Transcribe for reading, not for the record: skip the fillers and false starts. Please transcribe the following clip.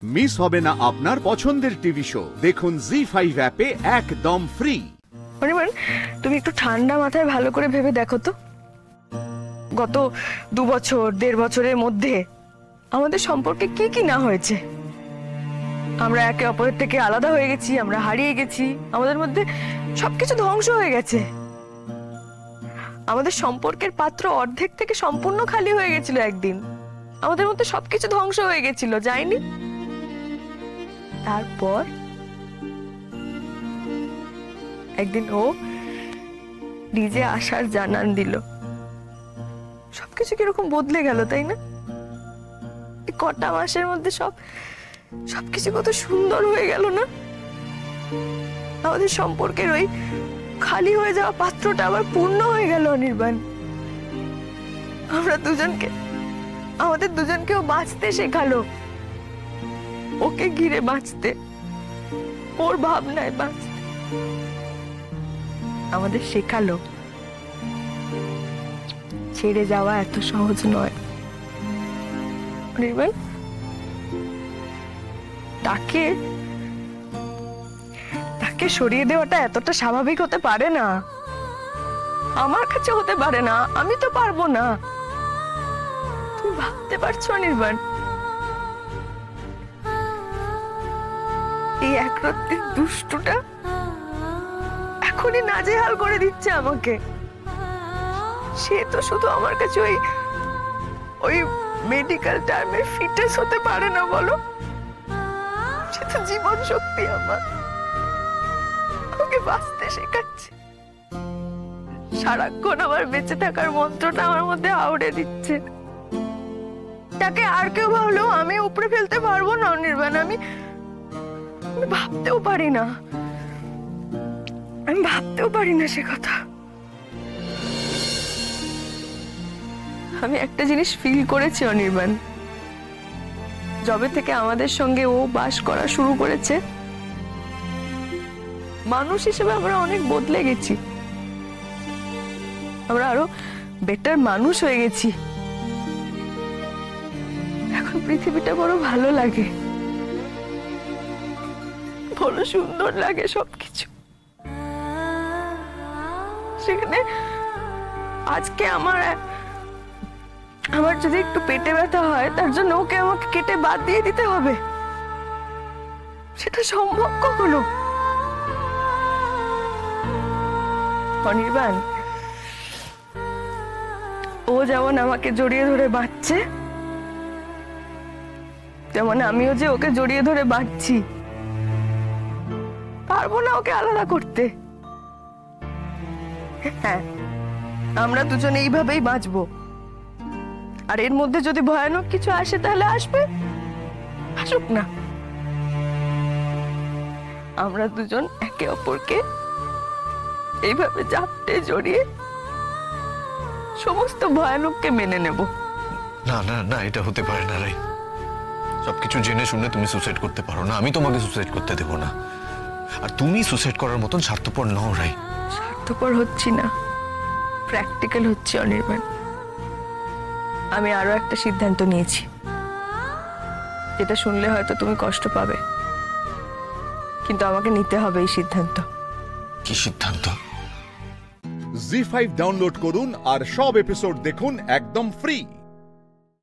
Miss হবে না আপনার পছন্দের টিভি শো। দেখুন জি5 অ্যাপে একদম ফ্রি। অনির্বাণ, তুমি একটু ঠান্ডা মাথায় ভালো করে ভেবে দেখো তো, গত 2 বছর 1.5 বছরের মধ্যে আমাদের সম্পর্কে কি কি না হয়েছে। আমরা একে অপরের থেকে আলাদা হয়ে গেছি, আমরা হারিয়ে গেছি, আমাদের মধ্যে সবকিছু ধ্বংস হয়ে গেছে। আমাদের সম্পর্কের পাত্র অর্ধেক থেকে সম্পূর্ণ খালি হয়ে গেছিল একদিন। আমাদের মধ্যে সবকিছু ধ্বংস হয়ে গেছিল, যায়নি? তারপর একদিন ও নিজে আসার জানান দিল। সবকিছু কিরকম বদলে গেল, তাই না? এই কটা মাসের মধ্যে সবকিছু কত সুন্দর হয়ে গেল না? আমাদের সম্পর্কের ওই খালি হয়ে যাওয়া পাত্রটা আবার পূর্ণ হয়ে গেল। অনির্বাণ, আমাদের দুজনকেও বাঁচতে শেখালো, ওকে ঘিরে বাঁচতে, ওর ভাবনায় বাঁচতে আমাদের শেখালো ছেড়ে যাওয়া এত সহজ নয়। অনির্বাণ, তাকে সরিয়ে দেওয়াটা এতটা স্বাভাবিক হতে পারে না। আমার কাছে হতে পারে না, আমি তো পারবো না। তুমি ভাবতে পারছো অনির্বাণ, এই একরত্তির দুষ্টুটা এখনই নাজেহাল করে দিচ্ছে আমাকে। সে তো শুধু আমার কাছে ওই মেডিকেল টার্মের ফিটনেস হতে পারে না, বলো? সে তো জীবন শক্তি আমার, আমাকে বাঁচতে শেখাচ্ছে। সারাক্ষণ আমার বেঁচে থাকার মন্ত্রটা আমার মধ্যে আওড়ে দিচ্ছে। তাকে আর কেউ ভাবলেও আমি উপরে ফেলতে পারবো না অনির্বাণ। আমি ভাবতেও পারি না, সে কথা। আমি একটা জিনিস ফিল করেছি অনির্বাণ, যবে থেকে আমাদের সঙ্গে ও বাস করা শুরু করেছে, মানুষ হিসেবে আমরা অনেক বদলে গেছি। আমরা আরো বেটার মানুষ হয়ে গেছি। এখন পৃথিবীটা বড় ভালো লাগে, বড় সুন্দর লাগে সবকিছু। সেখানে আজকে আমার যদি একটু পেটে ব্যথা হয়, তার জন্য ওকে আমাকে কেটে বাদ দিয়ে দিতে হবে? সেটা সম্ভব কখনো? অনির্বাণ, ও যেমন আমাকে জড়িয়ে ধরে বাঁচছে, তেমন আমিও যে ওকে জড়িয়ে ধরে বাঁচছি। পারবো না ওকে আলাদা করতে। হ্যাঁ, আমরা দুজন এইভাবেই বাঁচবো। আর এর মধ্যে যদি ভয়ানক কিছু আসে, তাহলে আসুক না। আমরা দুজন একে অপরকে এইভাবে জাপটে জড়িয়ে সমস্ত ভয়ানককে মেনে নেব। না না না, এটা হতে পারে না রাই। সবকিছু জেনে শুনে তুমি সুসাইড করতে পারো না, আমি তোমাকে সুসাইড করতে দেব না। আর তুমি সুসাইড করার মতন স্বার্থপর নও রাই। স্বার্থপর হচ্ছি না, প্র্যাকটিক্যাল হচ্ছে অনির্বাণ। আমি আরো একটা সিদ্ধান্ত নিয়েছি, যেটা শুনলে হয়তো তুমি কষ্ট পাবে, কিন্তু আমাকে নিতে হবে এই সিদ্ধান্ত। কি সিদ্ধান্ত? জি5 ডাউনলোড করুন আর সব এপিসোড দেখুন একদম ফ্রি।